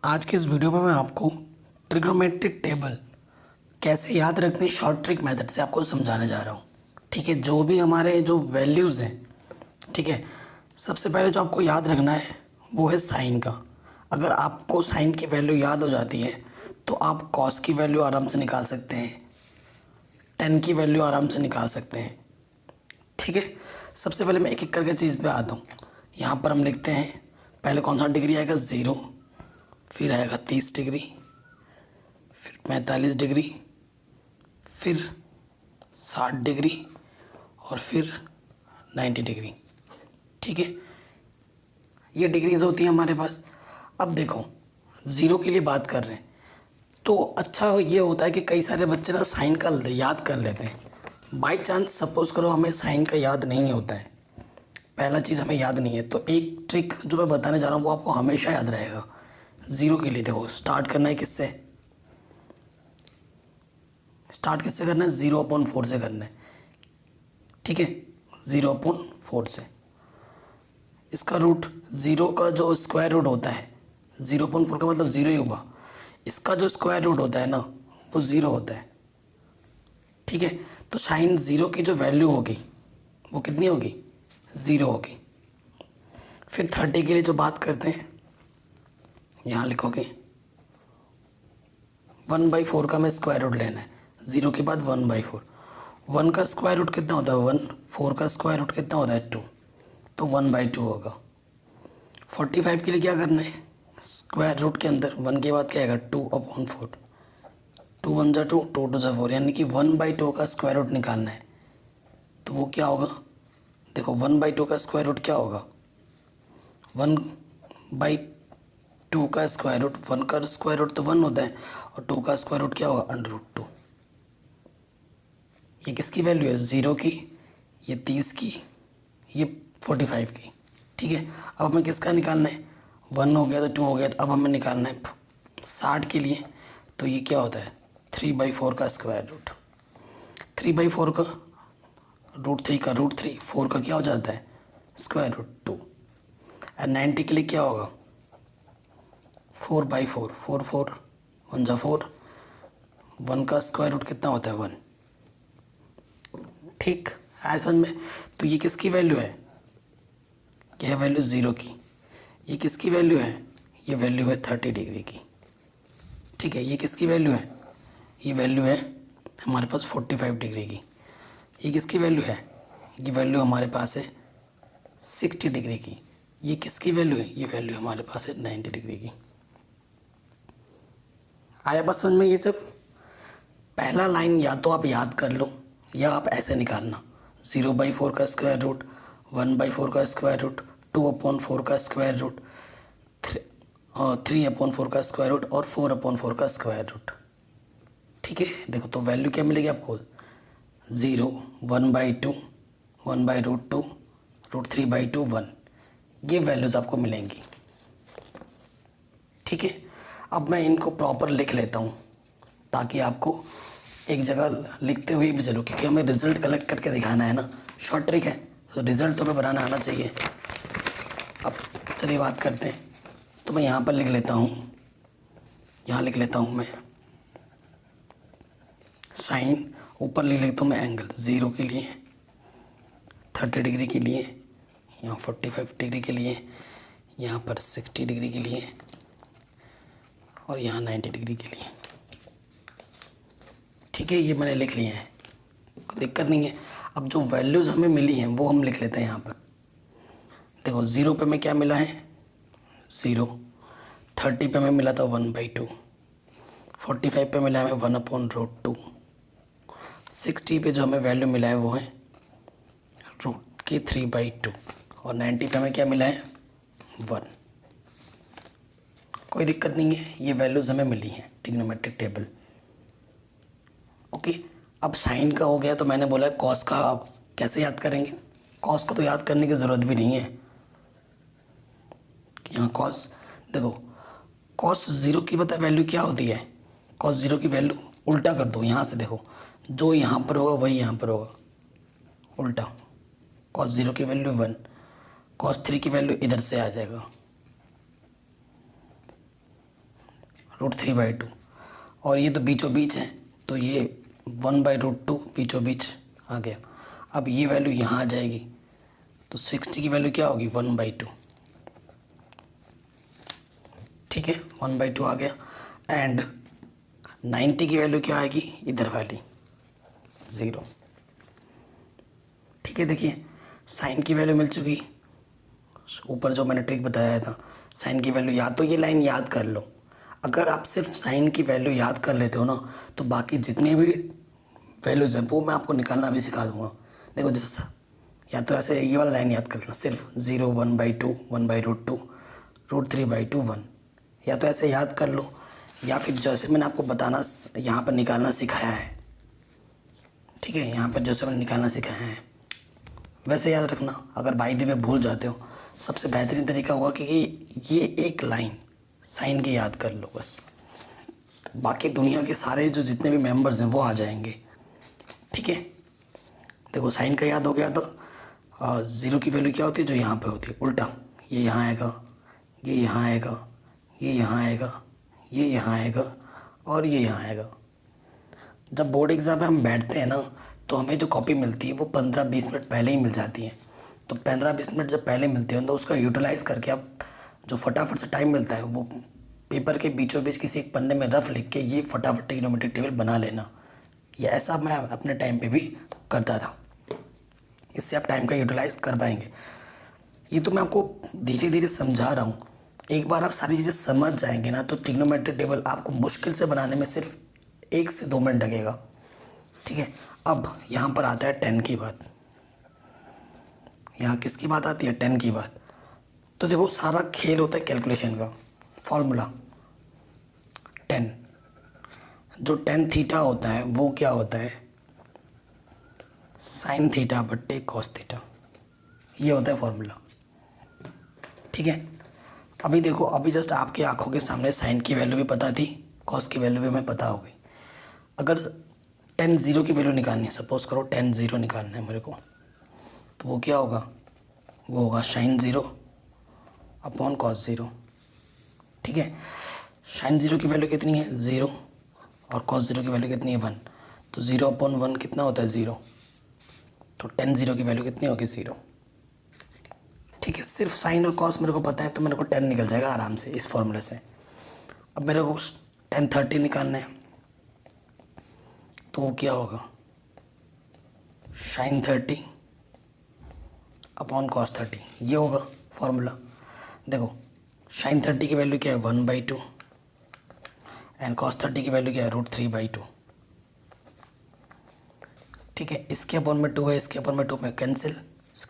आज के इस वीडियो में मैं आपको ट्रिग्नोमेट्रिक टेबल कैसे याद रखने शॉर्ट ट्रिक मेथड से आपको समझाने जा रहा हूँ। ठीक है, जो भी हमारे जो वैल्यूज़ हैं, ठीक है, सबसे पहले जो आपको याद रखना है वो है साइन का। अगर आपको साइन की वैल्यू याद हो जाती है तो आप कॉस की वैल्यू आराम से निकाल सकते हैं, टेन की वैल्यू आराम से निकाल सकते हैं। ठीक है, सबसे पहले मैं एक एक करके चीज़ पे आता हूँ। यहाँ पर हम लिखते हैं, पहले कौन सा डिग्री आएगा, 0, फिर आएगा 30 डिग्री, फिर 45 डिग्री, फिर 60 डिग्री और फिर 90 डिग्री। ठीक है, ये डिग्रीज होती हैं हमारे पास। अब देखो, ज़ीरो के लिए बात कर रहे हैं तो अच्छा ये होता है कि कई सारे बच्चे ना साइन का याद कर लेते हैं। बाई चांस सपोज़ करो हमें साइन का याद नहीं होता है, पहला चीज़ हमें याद नहीं है, तो एक ट्रिक जो मैं बताने जा रहा हूँ वो आपको हमेशा याद रहेगा। ज़ीरो के लिए देखो, स्टार्ट करना है किससे, स्टार्ट किससे करना है, 0/4 से करना है। ठीक है, 0/4 से। इसका रूट, ज़ीरो का जो स्क्वायर रूट होता है, 0/4 का मतलब ज़ीरो ही हुआ, इसका जो स्क्वायर रूट होता है ना वो ज़ीरो होता है। ठीक है, तो साइन ज़ीरो की जो वैल्यू होगी वो कितनी होगी, 0 होगी। फिर 30 के लिए जो बात करते हैं, यहाँ लिखोगे 1/4 का हमें स्क्वायर रूट लेना है, 0 के बाद 1/4। 1 का स्क्वायर रूट कितना होता है 1, 4 का स्क्वायर रूट कितना होता है 2, तो 1/2 होगा। 45 के लिए क्या करना है, स्क्वायर रूट के अंदर 1 के बाद क्या आएगा 2/4, 2 1 जा 2, 2 2 जा 4, यानी कि 1/2 का स्क्वायर रूट निकालना है। तो वो क्या होगा, देखो 1/2 का स्क्वायर रूट क्या होगा, 1/2 का स्क्वायर रूट, 1 का स्क्वायर रूट तो 1 होता है और 2 का स्क्वायर रूट क्या होगा √2। ये किसकी वैल्यू है, 0 की, ये 30 की, ये 45 की। ठीक है, अब हमें किसका निकालना है, 1 हो गया तो 2 हो गया, तो अब हमें निकालना है 60 के लिए। तो ये क्या होता है 3/4 का स्क्वायर रूट, 3/4 का √3 का √3, 4 का क्या हो जाता है स्क्वायर रूट 2। और 90 के लिए क्या होगा 4/4, 4 4 1 जा 4, 1 का स्क्वायर रूट कितना होता है 1। ठीक है समझ में। तो ये किसकी वैल्यू है, यह वैल्यू 0 की। ये किसकी वैल्यू है, ये वैल्यू है 30 डिग्री की। ठीक है, ये किसकी वैल्यू है, ये वैल्यू है हमारे पास 45 डिग्री की। ये किसकी वैल्यू है, ये वैल्यू हमारे पास है 60 डिग्री की। ये किसकी वैल्यू है, ये वैल्यू हमारे पास है 90 डिग्री की। आया बस समझ में ये सब। पहला लाइन या तो आप याद कर लो या आप ऐसे निकालना, 0/4 का स्क्वायर रूट, 1/4 का स्क्वायर रूट, 2/4 का स्क्वायर रूट, 3/4 का स्क्वायर रूट और 4/4 का स्क्वायर रूट। ठीक है, देखो तो वैल्यू क्या मिलेगी आपको, 0, 1/2, 1/√2, √3/2, 1, ये वैल्यूज़ आपको मिलेंगी। ठीक है, अब मैं इनको प्रॉपर लिख लेता हूँ ताकि आपको एक जगह लिखते हुए भी चलो, क्योंकि हमें रिज़ल्ट कलेक्ट करके दिखाना है ना, शॉर्ट ट्रिक है तो रिज़ल्ट तो हमें बनाना आना चाहिए। अब चलिए बात करते हैं, तो मैं यहाँ पर लिख लेता हूँ, यहाँ लिख लेता हूँ मैं साइन, ऊपर लिख लेता हूँ मैं एंगल, 0 के लिए, 30 डिग्री के लिए, यहाँ 45 डिग्री के लिए, यहाँ पर 60 डिग्री के लिए और यहाँ 90 डिग्री के लिए। ठीक है, ये मैंने लिख लिए हैं, कोई दिक्कत नहीं है। अब जो वैल्यूज़ हमें मिली हैं वो हम लिख लेते हैं यहाँ पर। देखो 0 पे हमें क्या मिला है 0, 30 पे हमें मिला था 1/2, 45 पे मिला हमें 1/√2, 60 पे जो हमें वैल्यू मिला है वो है √3/2 और 90 पे हमें क्या मिला है 1। कोई दिक्कत नहीं है, ये वैल्यूज़ हमें मिली हैं ट्रिग्नोमेट्रिक टेबल। ओके, अब साइन का हो गया, तो मैंने बोला कॉस का आप कैसे याद करेंगे। कॉस को तो याद करने की ज़रूरत भी नहीं है, यहाँ कॉस, देखो कॉस 0 की पता वैल्यू क्या होती है, कॉस 0 की वैल्यू उल्टा कर दो, यहाँ से देखो जो यहाँ पर होगा वही यहाँ पर होगा, उल्टा। कॉस 0 की वैल्यू 1, कॉस 3 की वैल्यू इधर से आ जाएगा, √3/2, और ये तो बीचों बीच है तो ये 1/√2 बीचों बीच आ गया। अब ये वैल्यू यहाँ आ जाएगी तो 60 की वैल्यू क्या होगी 1/2, ठीक है 1/2 आ गया। एंड 90 की वैल्यू क्या आएगी इधर वाली 0, ठीक है। देखिए साइन की वैल्यू मिल चुकी, ऊपर जो मैंने ट्रिक बताया था साइन की वैल्यू, या तो ये लाइन याद कर लो, अगर आप सिर्फ साइन की वैल्यू याद कर लेते हो ना तो बाकी जितनी भी वैल्यूज़ हैं वो मैं आपको निकालना भी सिखा दूंगा। देखो जैसा या तो ऐसे ये वाला लाइन याद कर लेना, सिर्फ 0 1/2 1/√2 √3/2 1, या तो ऐसे याद कर लो, या फिर जैसे मैंने आपको बताना यहाँ पर निकालना सिखाया है, ठीक है, यहाँ पर जैसे मैंने निकालना सिखाया है वैसे याद रखना। अगर बाई द वे भूल जाते हो सबसे बेहतरीन तरीका होगा कि ये एक लाइन साइन के याद कर लो बस, बाकी दुनिया के सारे जो जितने भी मेंबर्स हैं वो आ जाएंगे, ठीक है। देखो साइन का याद हो गया तो 0 की वैल्यू क्या होती है जो यहाँ पे होती है उल्टा, ये यहाँ आएगा, ये यहाँ आएगा, ये यहाँ आएगा, ये यहाँ आएगा और ये यहाँ आएगा। जब बोर्ड एग्ज़ाम में हम बैठते हैं ना तो हमें जो कॉपी मिलती है वो 15-20 मिनट पहले ही मिल जाती है, तो 15-20 मिनट जब पहले मिलती है तो उसका यूटिलाइज़ करके आप जो फटाफट से टाइम मिलता है वो पेपर के बीचों बीच किसी एक पन्ने में रफ लिख के ये फटाफट ट्रिग्नोमेट्रिक टेबल बना लेना। ये ऐसा मैं अपने टाइम पे भी करता था, इससे आप टाइम का यूटिलाइज़ कर पाएंगे। ये तो मैं आपको धीरे धीरे समझा रहा हूँ, एक बार आप सारी चीज़ें समझ जाएंगे ना तो ट्रिग्नोमेट्रिक टेबल आपको मुश्किल से बनाने में सिर्फ 1 से 2 मिनट लगेगा, ठीक है। अब यहाँ पर आता है 10 की बात, यहाँ किसकी बात आती है 10 की बात। तो देखो सारा खेल होता है कैलकुलेशन का, फॉर्मूला 10, जो tan थीटा होता है वो क्या होता है sin थीटा बट्टे cos थीटा, ये होता है फॉर्मूला, ठीक है। अभी देखो अभी जस्ट आपकी आंखों के सामने साइन की वैल्यू भी पता थी, cos की वैल्यू भी हमें पता हो गई। अगर tan 0 की वैल्यू निकालनी है, सपोज करो tan 0 निकालना है मेरे को, तो वो क्या होगा, वो होगा sin 0 अपॉन cos 0, ठीक है। sin 0 की वैल्यू कितनी है 0 और cos 0 की वैल्यू कितनी है 1, तो 0 अपॉन 1 कितना होता है 0, तो tan 0 की वैल्यू कितनी होगी 0, ठीक है। सिर्फ साइन और cos मेरे को पता है तो मेरे को tan निकल जाएगा आराम से इस फॉर्मूले से। अब मेरे को tan 30 निकालना है तो वो क्या होगा sin 30 अपॉन cos 30, ये होगा फॉर्मूला। देखो sin 30 की वैल्यू क्या है 1/2 एंड cos 30 की वैल्यू क्या है √3/2, ठीक है। इसके अपॉन में 2 है, इसके अपॉन में 2 में कैंसिल,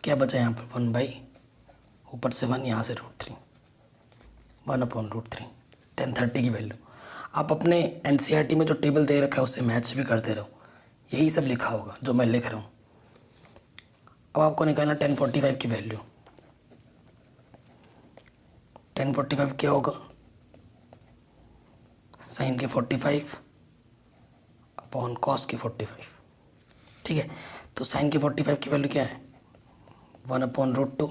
क्या बचा यहाँ पर 1/, ऊपर से 1, यहाँ से √3, 1/√3 tan 30 की वैल्यू। आप अपने NCERT में जो टेबल दे रखा है उससे मैच भी करते रहो, यही सब लिखा होगा जो मैं लिख रहा हूँ। अब आपको निकालना tan 45 की वैल्यू, tan 45 क्या होगा साइन के 45 अपॉन कॉस की 45, ठीक है। तो साइन की 45 की वैल्यू क्या है 1/√2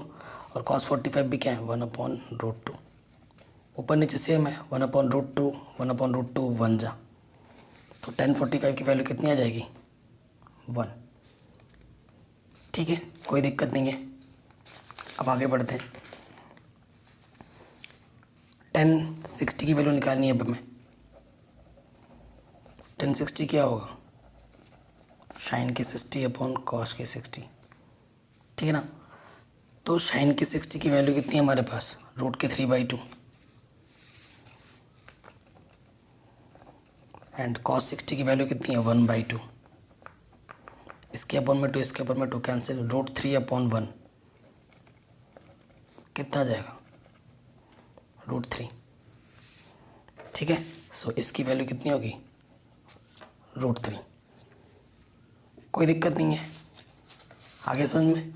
और cos 45 भी क्या है 1/√2, ऊपर नीचे सेम है 1/√2 1/√2 1 जा, तो tan 45 की वैल्यू कितनी आ जाएगी 1, ठीक है, कोई दिक्कत नहीं है। अब आगे बढ़ते हैं, tan 60 की वैल्यू निकालनी है अब हमें। tan 60 क्या होगा साइन की 60 अपॉन कॉस की 60, ठीक है ना। तो साइन की 60 की वैल्यू कितनी है हमारे पास √3/2 एंड cos 60 की वैल्यू कितनी है 1/2, इसके अपॉन में 2 इसके अपॉन में 2 कैंसिल, √3/1 कितना आ जाएगा √3, ठीक है। सो इसकी वैल्यू कितनी होगी √3, कोई दिक्कत नहीं है, आगे समझ में।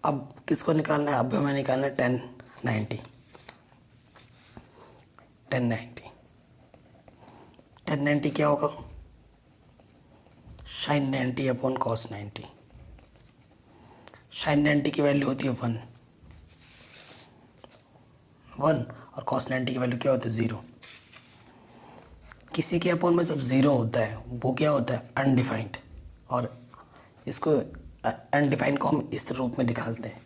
अब किसको निकालना है, अब हमें निकालना है tan 90, tan 90 क्या होगा sin 90 अपॉन cos 90, sin 90 की वैल्यू होती है 1 और cos 90 की वैल्यू क्या होती है 0, किसी के अपॉन में जब ज़ीरो होता है वो क्या होता है, अनडिफाइंड, और इसको अनडिफाइंड को हम इस रूप में निकालते हैं,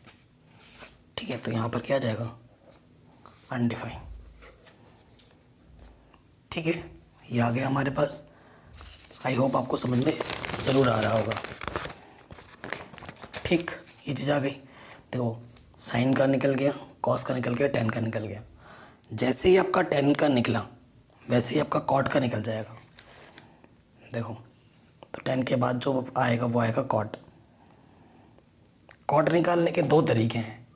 ठीक है। तो यहाँ पर क्या आ जाएगा, अनडिफाइंड, ठीक है। ये आ गया हमारे पास। आई होप आपको समझ में ज़रूर आ रहा होगा, ठीक। ये चीज़ आ गई। देखो साइन का निकल गया, कॉस का निकल गया, टेन का निकल गया। जैसे ही आपका टेन का निकला वैसे ही आपका कॉट का निकल जाएगा। देखो तो टेन के बाद जो आएगा वो आएगा कॉट। कॉट निकालने के दो तरीके हैं।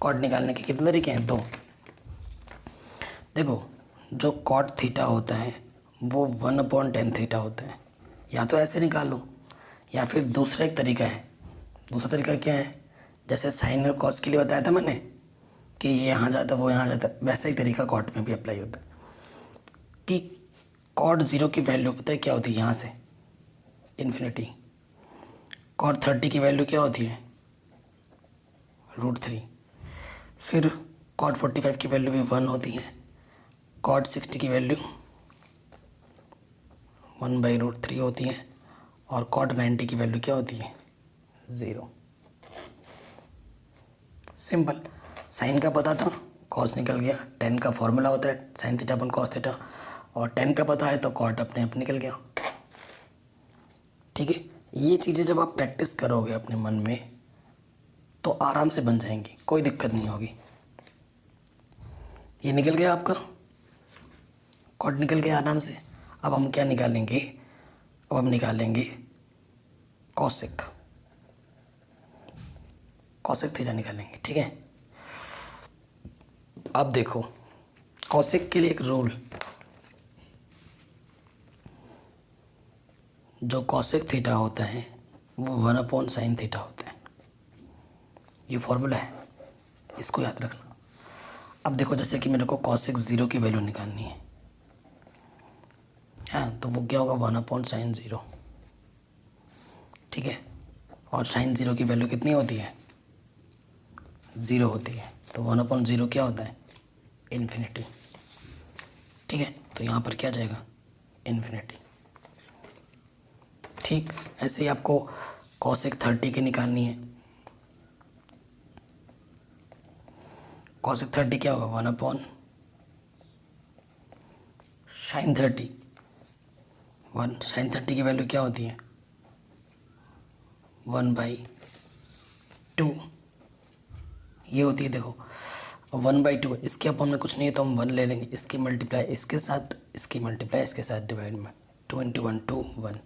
कॉट निकालने के कितने तरीके हैं, दो। देखो जो कॉट थीटा होता है वो 1/10 थीटा होता है। या तो ऐसे निकालो या फिर दूसरा एक तरीका है। दूसरा तरीका क्या है, जैसे साइन और कॉस के लिए बताया था मैंने कि ये यहाँ जाता है वो यहाँ जाता है, वैसा ही तरीका कॉट में भी अप्लाई होता है कि कॉट 0 की वैल्यू पता है क्या होती है, यहाँ से इन्फिनिटी। कॉट 30 की वैल्यू क्या होती है, √3। फिर कॉट 45 की वैल्यू भी 1 होती है। कॉट 60 की वैल्यू 1/√3 होती है। और कॉट 90 की वैल्यू क्या होती है, 0। सिंपल। साइन का पता था, कॉस निकल गया। टेन का फॉर्मूला होता है साइन थीटा अपन कॉस थीटा, और टेन का पता है तो कॉट अपने आप निकल गया, ठीक है। ये चीज़ें जब आप प्रैक्टिस करोगे अपने मन में तो आराम से बन जाएंगी, कोई दिक्कत नहीं होगी। ये निकल गया आपका, कॉट निकल गया आराम से। अब हम क्या निकालेंगे, अब हम निकालेंगे कॉसेक। कॉसेक थीटा निकालेंगे, ठीक है। अब देखो कॉसेक के लिए एक रूल, जो कॉसेक थीटा होता है वो 1/sin थीटा होता है। ये फॉर्मूला है, इसको याद रखना। अब देखो जैसे कि मेरे को कॉसेक 0 की वैल्यू निकालनी है, हाँ, तो वो क्या होगा, 1/sin 0, ठीक है। और sin 0 की वैल्यू कितनी होती है, 0 होती है। तो 1/0 क्या होता है, इन्फिनिटी, ठीक है। तो यहाँ पर क्या जाएगा, इन्फिनिटी, ठीक। ऐसे ही आपको कॉसेक 30 की निकालनी है। कॉसेक 30 क्या होगा, 1/sin 30। sin 30 की वैल्यू क्या होती है, 1/2 ये होती है। देखो 1/2 इसके अपॉन में कुछ नहीं है तो हम 1 ले लेंगे, इसकी मल्टीप्लाई इसके साथ, इसकी मल्टीप्लाई इसके साथ, डिवाइड में 2 × 1 2 1,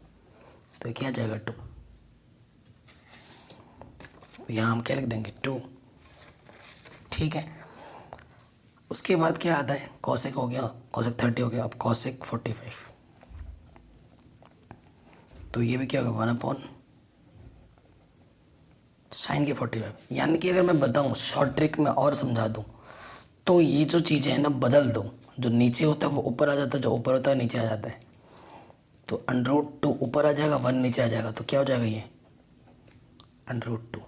तो क्या जाएगा 2। तो यहाँ हम क्या लिख देंगे, 2, ठीक है। उसके बाद क्या आता है, कॉसेक हो गया, कॉसेक 30 हो गया। अब कॉसेक 45, तो ये भी क्या होगा, 1/sin के 45। यानी कि अगर मैं बताऊँ शॉर्ट ट्रिक में और समझा दूँ तो ये जो चीज़ें हैं ना बदल दो, जो नीचे होता है वो ऊपर आ जाता है, जो ऊपर होता है नीचे आ जाता है। तो √2 ऊपर आ जाएगा, 1 नीचे आ जाएगा, तो क्या हो जाएगा, ये √2।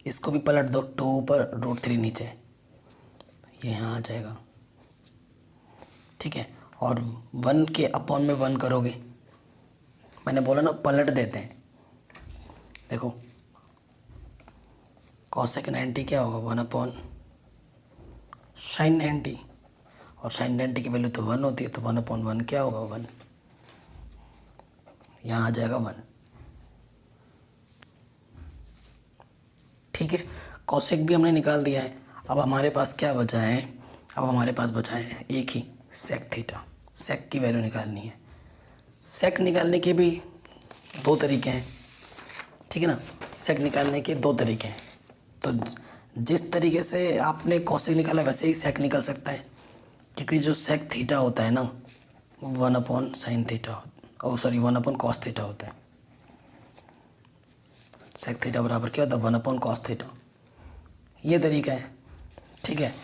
इसको भी पलट दो, 2 ऊपर √3 नीचे, ये यहाँ आ जाएगा, ठीक है। और 1 के अपॉन में 1 करोगे, मैंने बोला ना पलट देते हैं। देखो कॉसेक 90 क्या होगा, 1/sin 90, और sin 90 की वैल्यू तो 1 होती है, तो 1/1 क्या होगा, 1, यहाँ आ जाएगा 1, ठीक है। कॉसेक भी हमने निकाल दिया है। अब हमारे पास क्या बचा है, अब हमारे पास बचा है एक ही, सेक थीटा। सेक की वैल्यू निकालनी है। सेक निकालने के भी दो तरीके हैं, ठीक है ना। सेक निकालने के दो तरीके हैं, तो जिस तरीके से आपने कॉसेक निकाला वैसे ही सेक निकल सकता है, क्योंकि जो सेक थीटा होता है ना 1/sin थीटा, ओ सॉरी 1/cos थीटा होता है। सेक थीटा बराबर क्या होता है, 1/cos थीटा। ये तरीका है, ठीक है।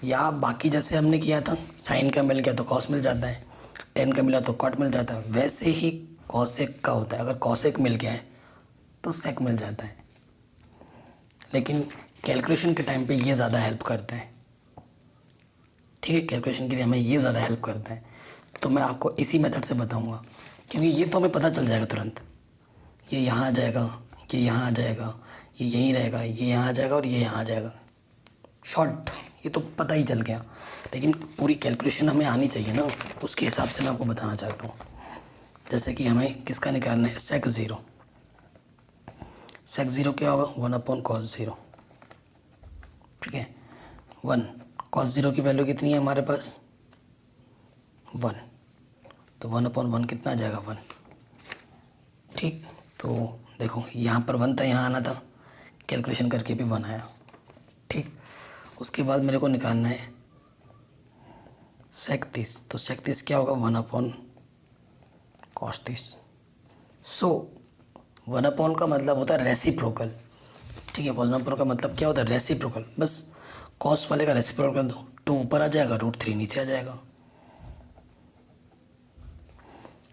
या बाकी जैसे हमने किया था, साइन का मिल गया तो कॉस मिल जाता है, टेन का मिला तो कॉट मिल जाता है, वैसे ही कॉसेक का होता है। अगर कॉसेक मिल गया है तो सेक मिल जाता है, लेकिन कैलकुलेशन के टाइम पे ये ज़्यादा हेल्प करता है, ठीक है। कैलकुलेशन के लिए हमें ये ज़्यादा हेल्प करता है। तो मैं आपको इसी मेथड से बताऊंगा, क्योंकि ये तो हमें पता चल जाएगा तुरंत। ये यहाँ आ जाएगा, ये यहाँ आ जाएगा, ये यहीं रहेगा, ये यहाँ आ जाएगा और ये यहाँ आ जाएगा। शॉर्ट, ये तो पता ही चल गया, लेकिन पूरी कैलकुलेशन हमें आनी चाहिए ना, उसके हिसाब से मैं आपको बताना चाहता हूँ। जैसे कि हमें किसका निकालना है, सेक ज़ीरो। सेक ज़ीरो क्या होगा, 1/cos 0। ठीक है, 1 cos 0 की वैल्यू कितनी है हमारे पास, 1, तो 1/1 कितना आ जाएगा, 1। ठीक, तो देखो यहाँ पर 1 था, यहाँ आना था, कैलकुलेशन करके भी 1 आया। ठीक, उसके बाद मेरे को निकालना है सेक 30, तो सेक 30 क्या होगा, 1/cos 30। सो 1/, का मतलब होता है रेसिप्रोकल। ठीक है, 1/, का मतलब क्या होता है, रेसिप्रोकल। बस कॉस वाले का रेसिप्रोकल कर दो, 2 ऊपर आ जाएगा, √3 नीचे आ जाएगा।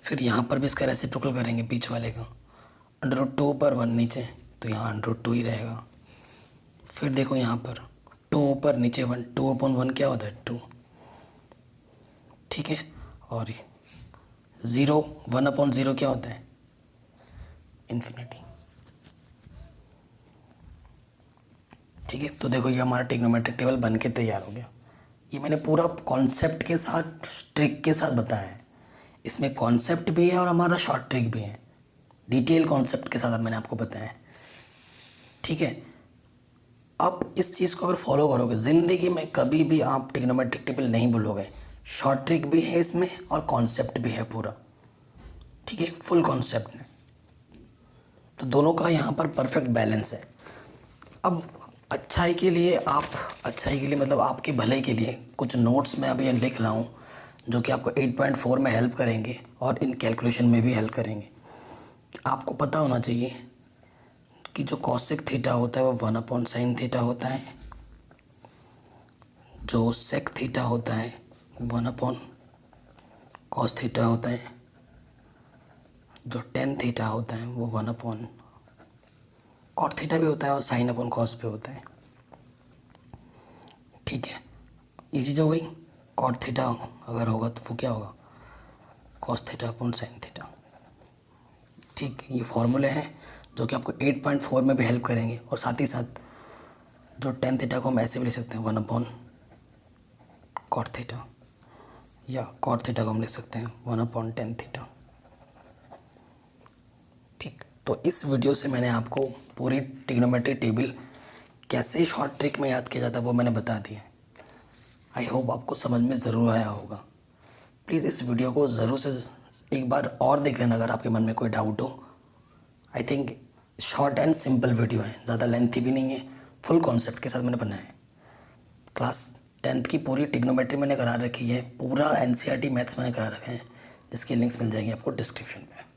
फिर यहाँ पर भी इसका रेसिप्रोकल करेंगे बीच वाले का, √2 ऊपर 1 नीचे, तो यहाँ √2 ही रहेगा। फिर देखो यहाँ पर 2 ऊपर नीचे 1, 2/1 क्या होता है, 2। ठीक है, और 0, 1/0 क्या होता है, इन्फिनिटी। ठीक है, तो देखो ये हमारा ट्रिग्नोमेट्रिक टेबल बन के तैयार हो गया। ये मैंने पूरा कॉन्सेप्ट के साथ, ट्रिक के साथ बताया है। इसमें कॉन्सेप्ट भी है और हमारा शॉर्ट ट्रिक भी है, डिटेल कॉन्सेप्ट के साथ मैंने आपको बताया है। ठीक है, आप इस चीज़ को अगर फॉलो करोगे, ज़िंदगी में कभी भी आप ट्रिग्नोमेट्रिक टेबल नहीं भूलोगे। शॉर्ट ट्रिक भी है इसमें और कॉन्सेप्ट भी है पूरा। ठीक है, फुल कॉन्सेप्ट है, तो दोनों का यहाँ पर परफेक्ट बैलेंस है। अब अच्छाई के लिए मतलब आपके भले के लिए कुछ नोट्स मैं अभी लिख रहा हूँ, जो कि आपको 8.4 में हेल्प करेंगे और इन कैलकुलेशन में भी हेल्प करेंगे। आपको पता होना चाहिए कि जो कॉसेक थीटा होता है वो 1/sin थीटा होता है, जो सेक थीटा होता है 1/cos थीटा होता है, जो टेन थीटा होता है वो 1/cot थीटा भी होता है और sin/cos भी होता है। ठीक है, ये चीज़ हो गई। cot थीटा अगर होगा तो वो क्या होगा, cos थीटा/sin थीटा। ठीक, ये फॉर्मूले हैं जो कि आपको 8.4 में भी हेल्प करेंगे, और साथ ही साथ जो टेन थीटा को हम ऐसे भी लिख सकते हैं 1/cot थीटा, या cot थीटा को हम लिख सकते हैं 1/tan थीटा। ठीक, तो इस वीडियो से मैंने आपको पूरी ट्रिग्नोमेट्रिक टेबल कैसे शॉर्ट ट्रिक में याद किया जाता है वो मैंने बता दिया है। आई होप आपको समझ में ज़रूर आया होगा। प्लीज़ इस वीडियो को ज़रूर से एक बार और देख लेना अगर आपके मन में कोई डाउट हो। I think short and simple video है, ज़्यादा लेंथी भी नहीं है, फुल कॉन्सेप्ट के साथ मैंने बनाया है। क्लास 10th की पूरी ट्रिग्नोमेट्री मैंने करा रखी है, पूरा NCERT मैथ्स मैंने करा रखा है, जिसकी लिंक्स मिल जाएगी आपको डिस्क्रिप्शन में।